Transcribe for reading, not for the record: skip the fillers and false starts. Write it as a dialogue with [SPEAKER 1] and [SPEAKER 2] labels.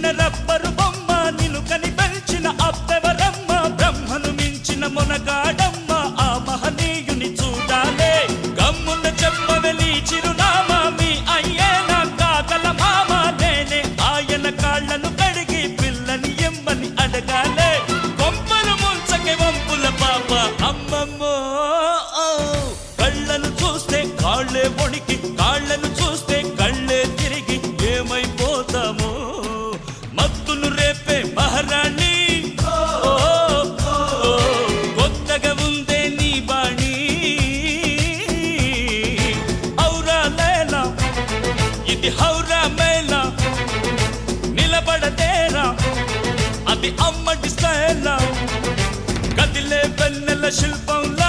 [SPEAKER 1] చిన్న రబ్బరు బొమ్మ నిన్ను కని పెంచిన అబ్బెవరమ్మ బ్రహ్మను మించిన మొనగాడమ్మ ఆ మహనీయుని చూడాలే గమ్మున చెప్పవెలి చిరునామా మీ అయ్యేనా కాదల మామ నేనే ఆయన కాళ్ళను కడిగి పిల్లని ఎమ్మని అడగాలే కొంపలు ముంచకే వంపుల పాప అమ్మమ్మో కళ్ళను చూస్తే కాళ్ళే వణికి కాళ్ళను చూస్తే కళ్ళే తిరిగి ఏమైపోతామో మత్తును రేపే మహారాణి కొత్తగా ఉందే నీ బాణి ఔరా లేలా ఇది హౌరా మేళా నిలబడతేరా అది అమ్మటి స్టైలా కదిలే వెన్నెల శిల్పంలా